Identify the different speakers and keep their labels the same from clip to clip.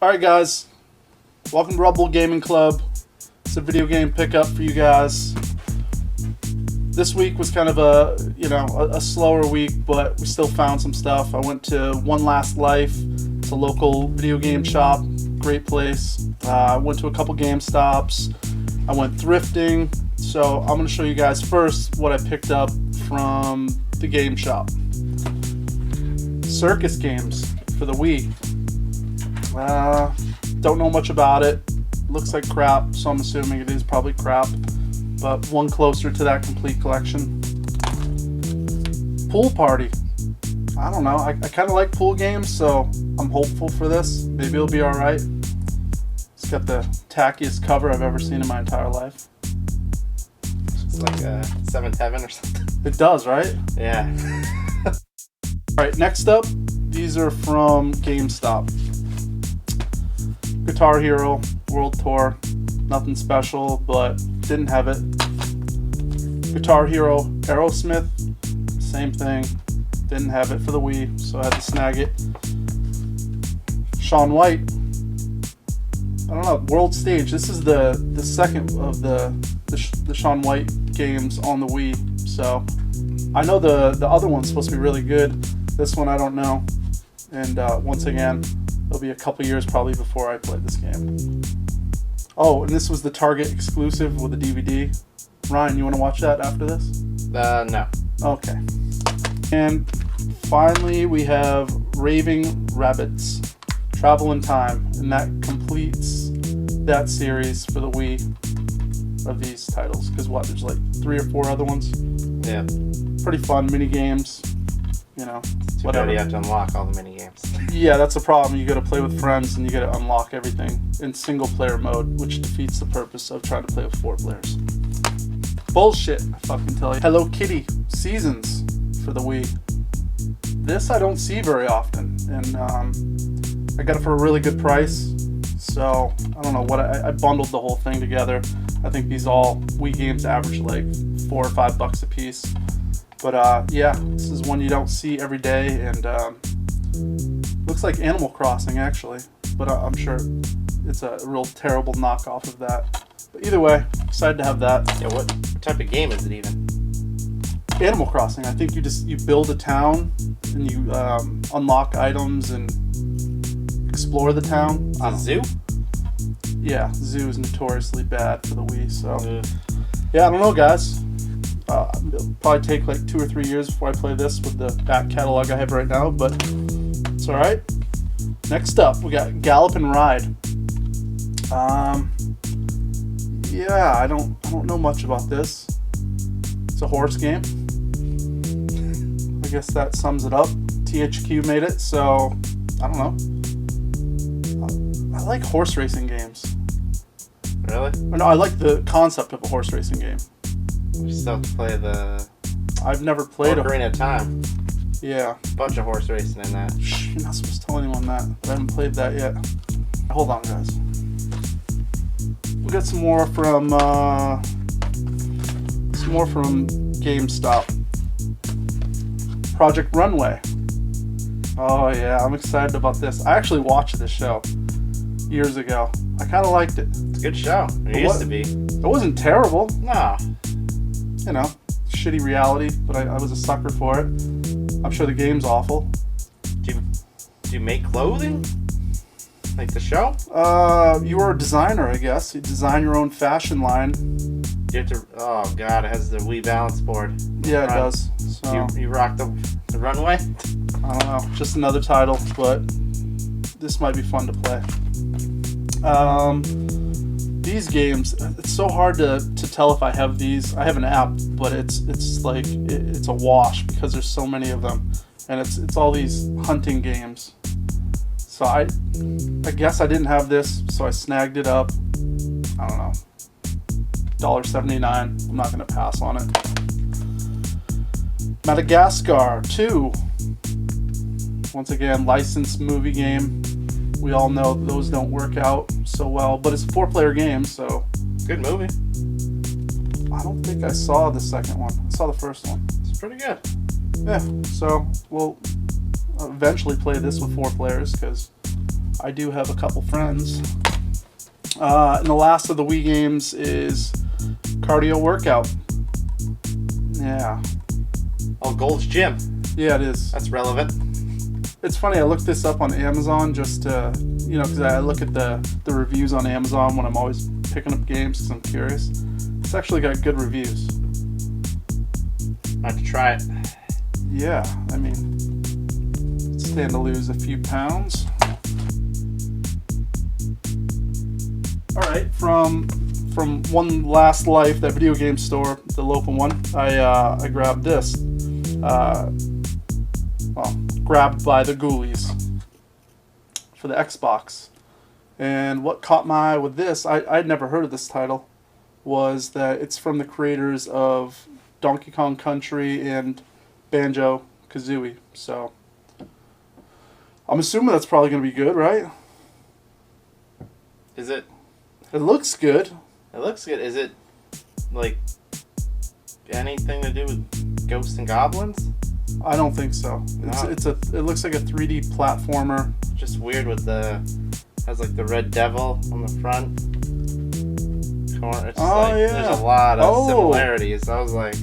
Speaker 1: Alright guys, welcome to Rebel Gaming Club. It's a video game pickup for you guys. This week was kind of a slower week, but we still found some stuff. I went to One Last Life. It's a local video game shop, great place. I went to a couple GameStops. I went thrifting. So I'm going to show you guys first what I picked up from the game shop. Circus games for the Wii. Don't know much about it. Looks like crap, so I'm assuming it is probably crap. But one closer to that complete collection. Pool Party. I don't know. I kind of like pool games, so I'm hopeful for this. Maybe it'll be alright. It's got the tackiest cover I've ever seen in my entire life.
Speaker 2: It's like Seventh Heaven or something.
Speaker 1: It does, right?
Speaker 2: Yeah.
Speaker 1: Alright, next up, these are from GameStop. Guitar Hero World Tour. Nothing special, but didn't have it. Guitar Hero Aerosmith. Same thing. Didn't have it for the Wii, so I had to snag it. Shaun White. I don't know, World Stage. This is the second of the Shaun White games on the Wii. So I know the other one's supposed to be really good. This one I don't know. And once again, it'll be a couple years probably before I play this game. Oh, and this was the Target exclusive with a DVD. Ryan, you want to watch that after this?
Speaker 2: No.
Speaker 1: Okay. And finally, we have Raving Rabbids, Travel in Time, and that completes that series for the Wii of these titles. Because what, there's like 3 or 4 other ones?
Speaker 2: Yeah.
Speaker 1: Pretty fun mini games. You know,
Speaker 2: Too bad you have to unlock all the mini games.
Speaker 1: Yeah, that's a problem. You got to play with friends and you got to unlock everything in single player mode, which defeats the purpose of trying to play with 4 players. Bullshit, I fucking tell you. Hello Kitty Seasons for the Wii. This I don't see very often, and I got it for a really good price. So I don't know what I bundled the whole thing together. I think these all Wii games average like $4 or $5 a piece. But yeah, this is one you don't see every day, and looks like Animal Crossing actually, but I'm sure it's a real terrible knockoff of that. But either way, excited to have that.
Speaker 2: Yeah, what type of game is it even?
Speaker 1: Animal Crossing. I think you build a town and you unlock items and explore the town.
Speaker 2: A zoo?
Speaker 1: Yeah, zoo is notoriously bad for the Wii, so yeah, I don't know, guys. It'll probably take like 2 or 3 years before I play this with the back catalog I have right now, but it's alright. Next up, we got Gallop and Ride. Yeah, I don't know much about this. It's a horse game. I guess that sums it up. THQ made it, so I don't know. I like horse racing games.
Speaker 2: Really?
Speaker 1: Or no, I like the concept of a horse racing game.
Speaker 2: You still have to play the
Speaker 1: I've never played
Speaker 2: Ocarina of Time.
Speaker 1: Yeah.
Speaker 2: Bunch of horse racing in that.
Speaker 1: Shh, you're not supposed to tell anyone that, but I haven't played that yet. Hold on, guys. We'll get some more from GameStop. Project Runway. Oh yeah, I'm excited about this. I actually watched this show years ago. I kind of liked it.
Speaker 2: It's a good show. It used to be.
Speaker 1: It wasn't terrible.
Speaker 2: No.
Speaker 1: You know, shitty reality, but I was a sucker for it. I'm sure the game's awful.
Speaker 2: Do you make clothing? Like the show?
Speaker 1: You were a designer, I guess. You design your own fashion line.
Speaker 2: You have to. Oh god, it has the Wii balance board.
Speaker 1: Yeah, it does. So
Speaker 2: You rock the runway?
Speaker 1: I don't know, just another title, but this might be fun to play. These games, it's so hard to tell if I have these. I have an app, but it's like it's a wash because there's so many of them, and it's all these hunting games. So I guess I didn't have this, so I snagged it up. I don't know, $1.79. I'm not gonna pass on it. Madagascar 2. Once again, licensed movie game. We all know those don't work out so well, but it's a 4-player game, so
Speaker 2: Good movie.
Speaker 1: I don't think I saw the second one. I saw the first one.
Speaker 2: It's pretty good.
Speaker 1: Yeah, so we'll eventually play this with 4 players because I do have a couple friends. And the last of the Wii games is Cardio Workout. Yeah.
Speaker 2: Oh, Gold's Gym.
Speaker 1: Yeah, it is.
Speaker 2: That's relevant.
Speaker 1: It's funny, I looked this up on Amazon just to, because I look at the reviews on Amazon when I'm always picking up games because I'm curious. It's actually got good reviews.
Speaker 2: I have to try it.
Speaker 1: Yeah, I mean, stand to lose a few pounds. All right, from One Last Life, that video game store, the local one, I grabbed this. Grabbed by the Ghoulies for the Xbox. And what caught my eye with this, I'd never heard of this title, was that it's from the creators of Donkey Kong Country and Banjo-Kazooie. So I'm assuming that's probably going to be good, right?
Speaker 2: Is it?
Speaker 1: It looks good.
Speaker 2: It looks good. Is it like anything to do with ghosts and goblins?
Speaker 1: I don't think so.
Speaker 2: No.
Speaker 1: It looks like a 3D platformer.
Speaker 2: Just weird with has like the red devil on the front corner. It's
Speaker 1: yeah.
Speaker 2: There's a lot of similarities. I was like,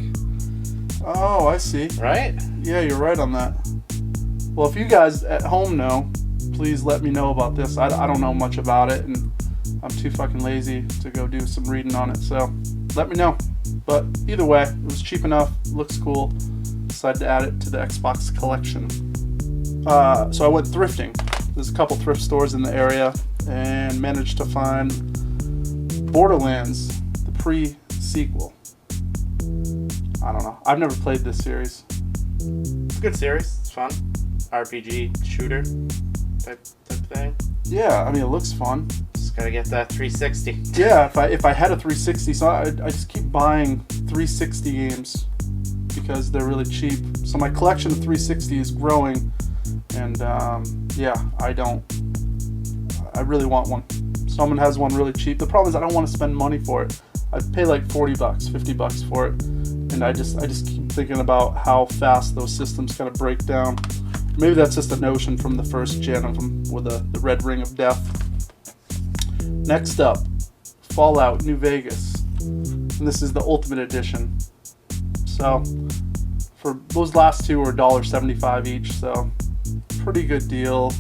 Speaker 1: oh, I see.
Speaker 2: Right?
Speaker 1: Yeah, you're right on that. Well, if you guys at home know, please let me know about this. I don't know much about it, and I'm too fucking lazy to go do some reading on it, so let me know. But either way, it was cheap enough, looks cool. Decided to add it to the Xbox collection. So I went thrifting. There's a couple thrift stores in the area and managed to find Borderlands, the pre-sequel. I don't know. I've never played this series.
Speaker 2: It's a good series. It's fun. RPG shooter type thing.
Speaker 1: Yeah, I mean, it looks fun.
Speaker 2: Just gotta get that 360.
Speaker 1: Yeah, if I had a 360, so I just keep buying 360 games because they're really cheap. So my collection of 360 is growing, and I really want one. Someone has one really cheap. The problem is I don't want to spend money for it. I'd pay like $40, $50 for it, and I just keep thinking about how fast those systems kind of break down. Maybe that's just a notion from the first gen of them with the red ring of death. Next up, Fallout New Vegas. And this is the Ultimate Edition. So, for those last two are $1.75 each, so pretty good deal.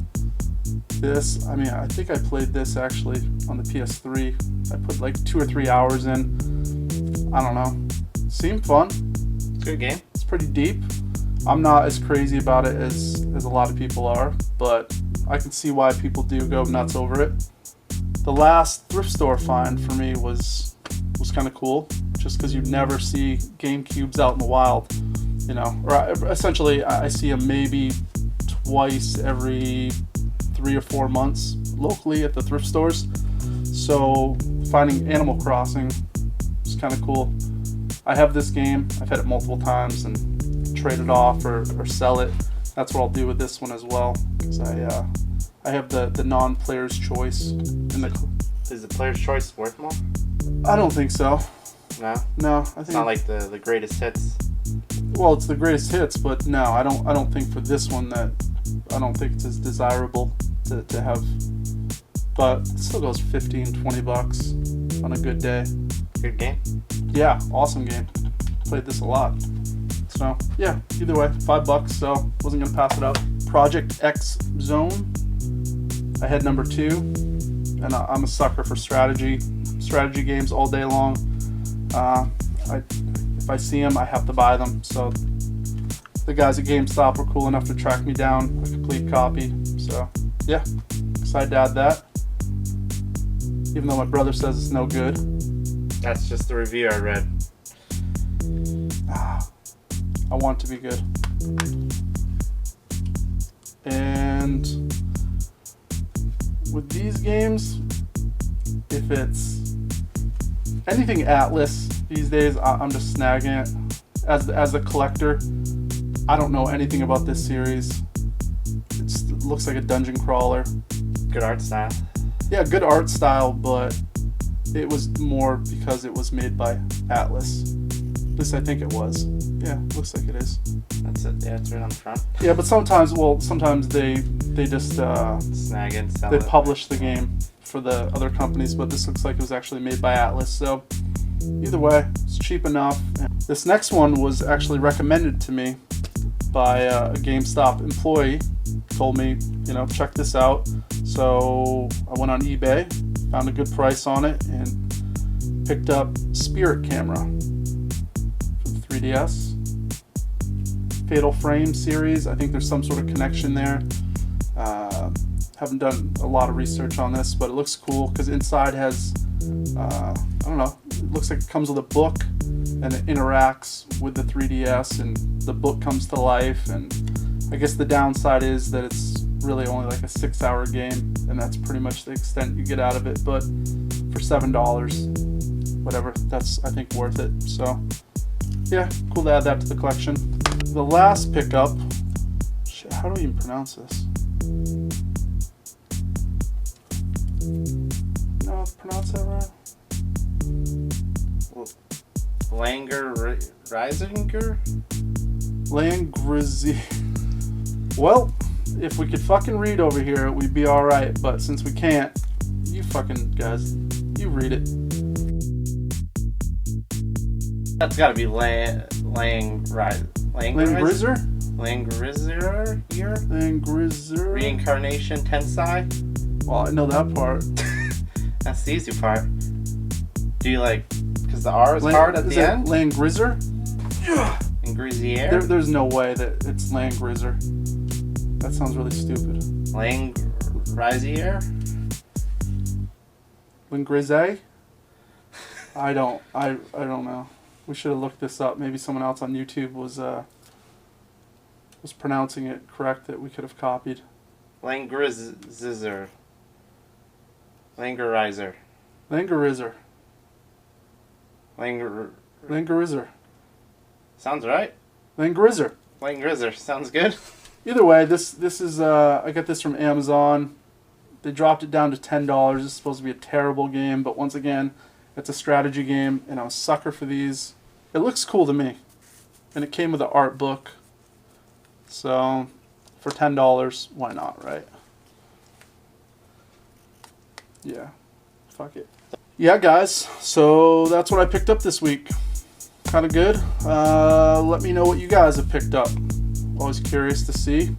Speaker 1: This, I mean, I think I played this actually on the PS3. I put like 2 or 3 hours in. I don't know. Seemed fun.
Speaker 2: It's a good game.
Speaker 1: It's pretty deep. I'm not as crazy about it as a lot of people are, but I can see why people do go nuts over it. The last thrift store find for me was kind of cool, just because you never see GameCubes out in the wild, or essentially I see them maybe twice every 3 or 4 months locally at the thrift stores. So finding Animal Crossing is kind of cool. I have this game. I've had it multiple times and trade it off or sell it. That's what I'll do with this one as well, because I have the non-player's choice.
Speaker 2: Is the player's choice worth more?
Speaker 1: I don't think so.
Speaker 2: No?
Speaker 1: No, I think
Speaker 2: it's not like the greatest hits.
Speaker 1: Well, it's the greatest hits, but no, I don't think for this one that I don't think it's as desirable to have. But it still goes $15-$20 on a good day.
Speaker 2: Good game.
Speaker 1: Yeah, awesome game. Played this a lot. So yeah, either way, $5. So wasn't gonna pass it up. Project X Zone. I had number 2, and I'm a sucker for strategy games all day long. If I see them, I have to buy them. So the guys at GameStop were cool enough to track me down a complete copy. So yeah, excited to add that. Even though my brother says it's no good.
Speaker 2: That's just the review I read.
Speaker 1: I want it to be good. And with these games, if it's anything Atlas these days, I'm just snagging it. As a collector, I don't know anything about this series. It looks like a dungeon crawler.
Speaker 2: Good art style.
Speaker 1: Yeah, good art style, but it was more because it was made by Atlas. At least I think it was. Yeah, looks like it is.
Speaker 2: That's it. Yeah, it's right on the front.
Speaker 1: Yeah, but sometimes they just
Speaker 2: snag and sell
Speaker 1: they
Speaker 2: it.
Speaker 1: published the game for the other companies, but this looks like it was actually made by Atlas. So either way, it's cheap enough. This next one was actually recommended to me by a GameStop employee. Told me, you know, check this out. So I went on eBay, found a good price on it, and picked up Spirit Camera for the 3DS. Fatal Frame series. I think there's some sort of connection there. Haven't done a lot of research on this, but it looks cool because inside has, I don't know, it looks like it comes with a book and it interacts with the 3DS and the book comes to life. And I guess the downside is that it's really only like a 6-hour game, and that's pretty much the extent you get out of it. But for $7, whatever, that's, I think, worth it. So yeah, cool to add that to the collection. The last pickup, shit, how do I even pronounce this? No, pronounce that right?
Speaker 2: Risinger?
Speaker 1: Langrizi. Well, if we could fucking read over here, we'd be alright, but since we can't, you fucking guys, you read it.
Speaker 2: That's gotta be Langrizer?
Speaker 1: Langrizer?
Speaker 2: Langrizer? Reincarnation Tensai?
Speaker 1: Well, I know that part.
Speaker 2: That's the easy part. Do you like, because the R is hard at the end?
Speaker 1: Langrizer?
Speaker 2: Yeah. Langrizier?
Speaker 1: There's no way that it's Langrizer. That sounds really stupid.
Speaker 2: Langrizier?
Speaker 1: Langrize? I don't know. We should have looked this up. Maybe someone else on YouTube was pronouncing it correct that we could have copied.
Speaker 2: Langrizer. Langarizer.
Speaker 1: Langarizer. Langarizer.
Speaker 2: Sounds right.
Speaker 1: Langrizer.
Speaker 2: Langrizer. Sounds good.
Speaker 1: Either way, this is I got this from Amazon. They dropped it down to $10. This is supposed to be a terrible game, but once again, it's a strategy game, and I'm a sucker for these. It looks cool to me, and it came with an art book. So, for $10, why not, right? Yeah, fuck it. Yeah, guys, so that's what I picked up this week. Kind of good. Let me know what you guys have picked up. Always curious to see.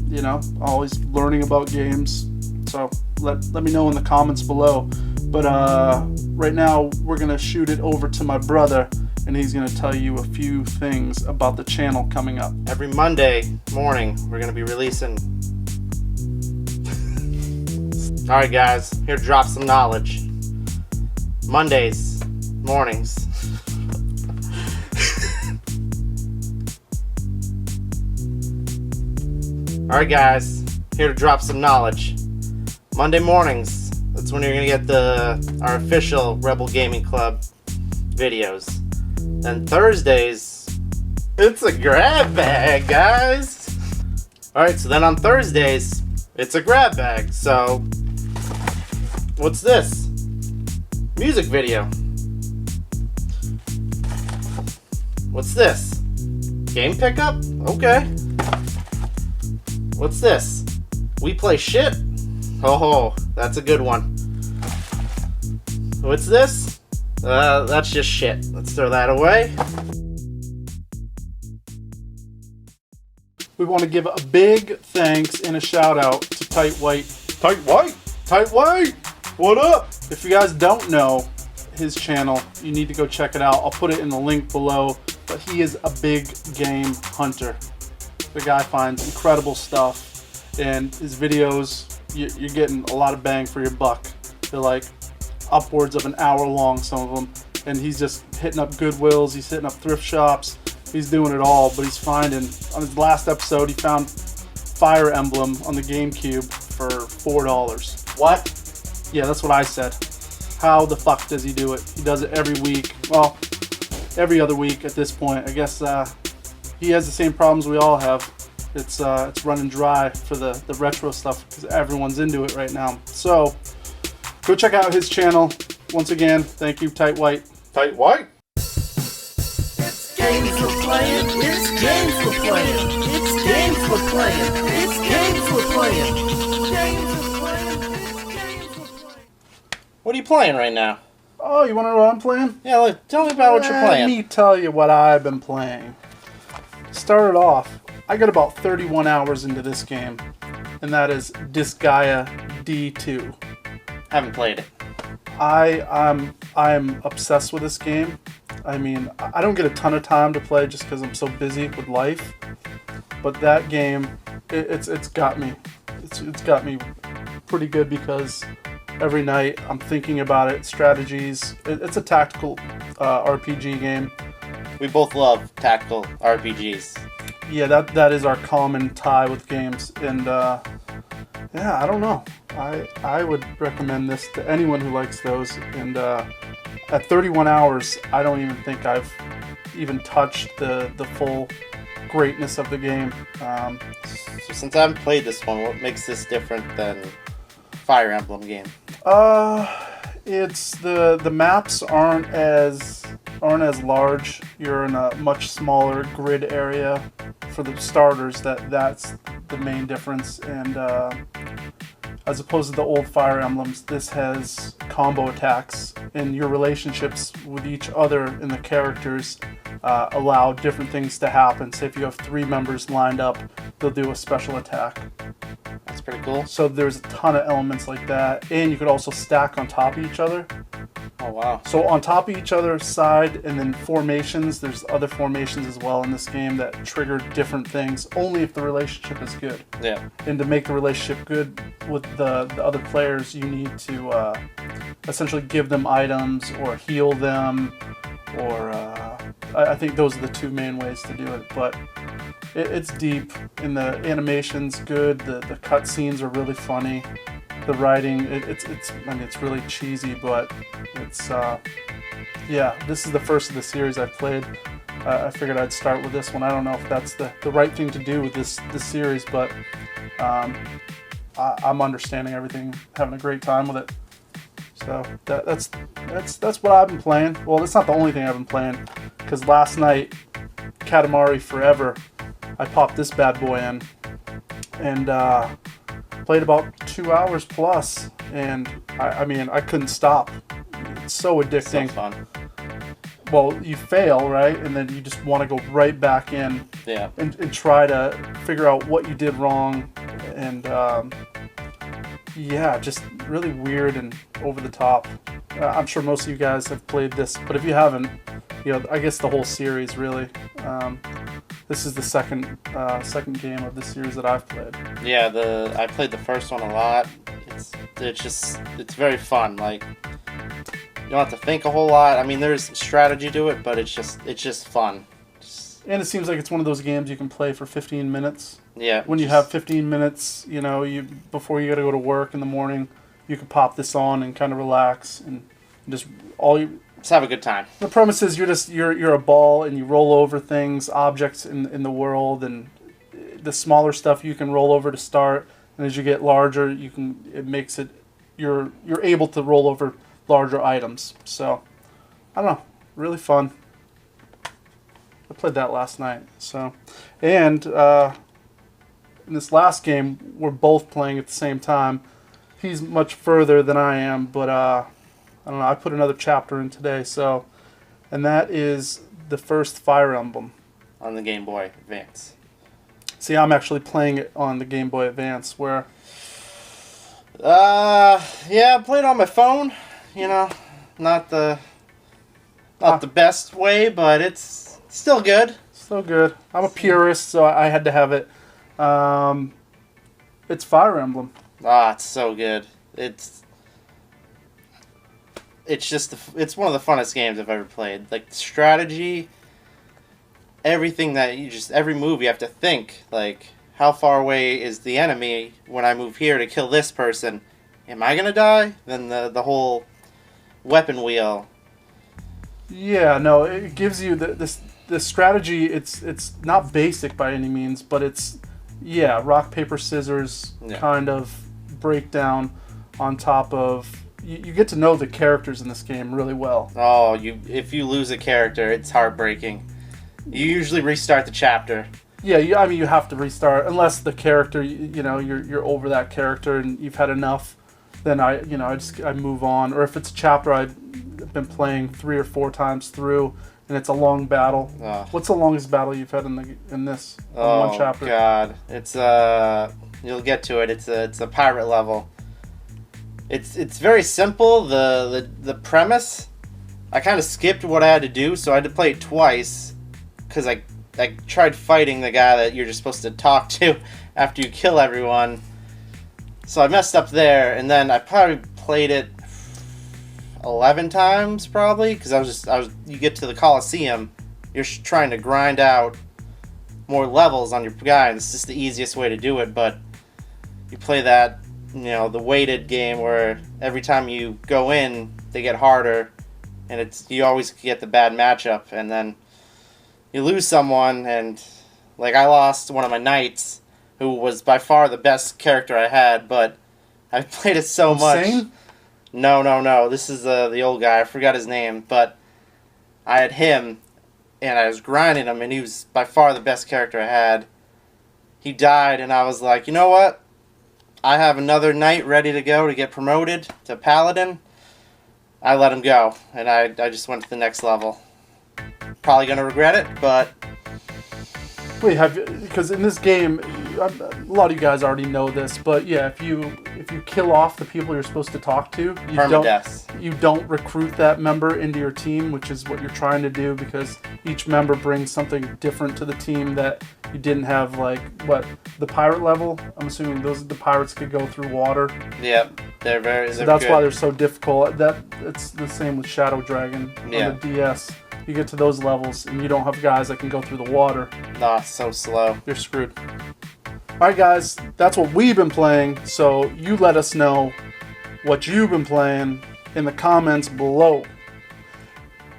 Speaker 1: You know, always learning about games. So let me know in the comments below. But right now, we're going to shoot it over to my brother, and he's going to tell you a few things about the channel coming up.
Speaker 2: Every Monday morning, we're going to be releasing... Alright guys, here to drop some knowledge. Mondays, mornings. Alright guys, here to drop some knowledge. Monday mornings, that's when you're going to get our official Rebel Gaming Club videos. Then Thursdays, it's a grab bag, guys. Alright, so then on Thursdays, it's a grab bag. So, what's this? Music video. What's this? Game pickup? Okay. What's this? We play shit? Oh, that's a good one. What's this? That's just shit. Let's throw that away.
Speaker 1: We want to give a big thanks and a shout out to Tight White. Tight White? Tight White! What up? If you guys don't know his channel, you need to go check it out. I'll put it in the link below. But he is a big game hunter. The guy finds incredible stuff, and his videos, you're getting a lot of bang for your buck. They're like upwards of an hour long, some of them, and he's just hitting up Goodwills, he's hitting up thrift shops, he's doing it all. But he's finding, on his last episode, he found Fire Emblem on the GameCube for $4.
Speaker 2: What?
Speaker 1: Yeah, that's what I said. How the fuck does he do it? He does it every week. Well, every other week at this point. I guess he has the same problems we all have. It's running dry for the retro stuff because everyone's into it right now. So go check out his channel. Once again, thank you, Tight White.
Speaker 2: Tight White?
Speaker 3: It's games we're playing. It's games we're playing. It's games we're playing. It's games we're are playing. James is playing. James is playing.
Speaker 2: What are you playing right now?
Speaker 1: Oh, you want to know what I'm playing?
Speaker 2: Yeah, look, tell me about what you're
Speaker 1: Let
Speaker 2: playing.
Speaker 1: me tell you what I've been playing. Started off, I got about 31 hours into this game, and that is Disgaea D2.
Speaker 2: Haven't played it.
Speaker 1: I'm obsessed with this game. I mean, I don't get a ton of time to play just because I'm so busy with life. But that game, it's got me. It's got me pretty good because every night I'm thinking about it, strategies. It's a tactical RPG game.
Speaker 2: We both love tactical RPGs.
Speaker 1: Yeah, that is our common tie with games, and yeah, I don't know. I would recommend this to anyone who likes those. And at 31 hours, I don't even think I've even touched the full greatness of the game.
Speaker 2: So since I haven't played this one, what makes this different than Fire Emblem game?
Speaker 1: It's the maps aren't as large. You're in a much smaller grid area for the starters. That's the main difference. And as opposed to the old Fire Emblems, this has combo attacks, and your relationships with each other and the characters allow different things to happen. Say if you have 3 members lined up, they'll do a special attack.
Speaker 2: That's pretty cool.
Speaker 1: So there's a ton of elements like that, and you could also stack on top of each other.
Speaker 2: Oh, wow.
Speaker 1: So on top of each other's side, and then formations, there's other formations as well in this game that trigger different things, only if the relationship is good.
Speaker 2: Yeah.
Speaker 1: And to make the relationship good with the other players, you need to essentially give them items or heal them, or I think those are the 2 main ways to do it. But it's deep, and the animation's good, the cutscenes are really funny. The writing, it's really cheesy, but it's yeah. This is the first of the series I've played. I figured I'd start with this one. I don't know if that's the right thing to do with this series, but I'm understanding everything, having a great time with it. So that's what I've been playing. Well, that's not the only thing I've been playing, because last night, Katamari Forever, I popped this bad boy in, and played about 2 hours plus, and I mean, I couldn't stop. It's so addicting.
Speaker 2: So fun.
Speaker 1: Well, you fail, right? And then you just want to go right back in,
Speaker 2: Yeah.
Speaker 1: and try to figure out what you did wrong. And yeah, just really weird and over the top. I'm sure most of you guys have played this, but if you haven't, you know, I guess the whole series really. This is the second game of the series that I've played.
Speaker 2: Yeah, I played the first one a lot. It's very fun. Like, you don't have to think a whole lot. I mean, there's strategy to it, but it's just fun.
Speaker 1: And it seems like it's one of those games you can play for 15 minutes.
Speaker 2: Yeah.
Speaker 1: When you have 15 minutes, you know, before you got to go to work in the morning, you can pop this on and kind of relax and just
Speaker 2: Just have a good time.
Speaker 1: The premise is you're a ball and you roll over things, objects in the world, and the smaller stuff you can roll over to start, and as you get larger, you're able to roll over larger items. So I don't know, really fun. I played that last night. So, and in this last game, we're both playing at the same time. He's much further than I am, but I don't know, I put another chapter in today, so, and that is the first Fire Emblem.
Speaker 2: On the Game Boy Advance.
Speaker 1: See, I'm actually playing it on the Game Boy Advance, where...
Speaker 2: Yeah, I played on my phone, you know, not the best way, but it's still good.
Speaker 1: Still good. I'm a purist, so I had to have it. It's Fire Emblem.
Speaker 2: Ah, it's so good. It's it's one of the funnest games I've ever played. Like, the strategy, everything every move you have to think, like, how far away is the enemy when I move here to kill this person? Am I gonna die? Then the whole weapon wheel.
Speaker 1: Yeah, no, it gives you the strategy. It's not basic by any means, but it's, yeah, rock, paper, scissors kind of breakdown on top of... You get to know the characters in this game really well.
Speaker 2: Oh, if you lose a character, it's heartbreaking. You usually restart the chapter.
Speaker 1: Yeah, I mean, you have to restart unless the character, you're over that character and you've had enough. Then I move on. Or if it's a chapter I've been playing 3 or 4 times through, and it's a long battle. What's the longest battle you've had in this one chapter?
Speaker 2: Oh God, it's you'll get to it. It's a pirate level. It's very simple. The premise. I kind of skipped what I had to do, so I had to play it twice because I tried fighting the guy that you're just supposed to talk to after you kill everyone. So I messed up there, and then I probably played it 11 times probably because you get to the Coliseum, you're trying to grind out more levels on your guy, and it's just the easiest way to do it. But you play that, the weighted game where every time you go in, they get harder, and you always get the bad matchup, and then you lose someone, and like I lost one of my knights, who was by far the best character I had, but I played it so much.
Speaker 1: Insane?
Speaker 2: No. This is the old guy. I forgot his name, but I had him, and I was grinding him, and he was by far the best character I had. He died, and I was like, you know what? I have another knight ready to go to get promoted to Paladin. I let him go, and I just went to the next level. Probably going to regret it, but...
Speaker 1: Wait, because in this game, a lot of you guys already know this, but yeah, if you kill off the people you're supposed to talk to, you don't recruit that member into your team, which is what you're trying to do, because each member brings something different to the team that you didn't have. Like the pirate level, I'm assuming the pirates could go through water.
Speaker 2: Yep, they're
Speaker 1: that's good. Why they're so difficult. It's the same with Shadow Dragon on the DS. You get to those levels and you don't have guys that can go through the water.
Speaker 2: Nah, it's so slow.
Speaker 1: You're screwed. Alright guys, that's what we've been playing, so you let us know what you've been playing in the comments below.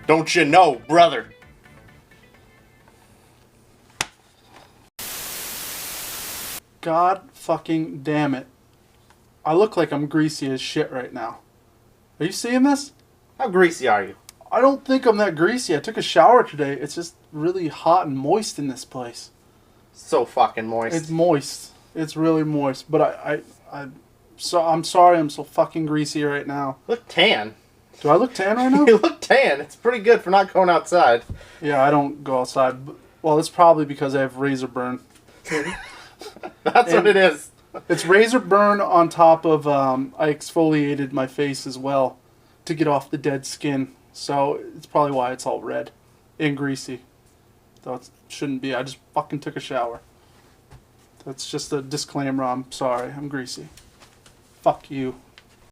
Speaker 2: Don't you know, brother?
Speaker 1: God fucking damn it. I look like I'm greasy as shit right now. Are you seeing this?
Speaker 2: How greasy are you?
Speaker 1: I don't think I'm that greasy. I took a shower today. It's just really hot and moist in this place.
Speaker 2: So fucking moist.
Speaker 1: It's moist. It's really moist. But I'm sorry I'm so fucking greasy right now.
Speaker 2: Look tan.
Speaker 1: Do I look tan right now?
Speaker 2: You look tan. It's pretty good for not going outside.
Speaker 1: Yeah, I don't go outside. Well, it's probably because I have razor burn.
Speaker 2: That's what it is.
Speaker 1: It's razor burn on top of I exfoliated my face as well to get off the dead skin. So it's probably why it's all red and greasy. Though it shouldn't be. I just fucking took a shower. That's just a disclaimer. I'm sorry. I'm greasy. Fuck you.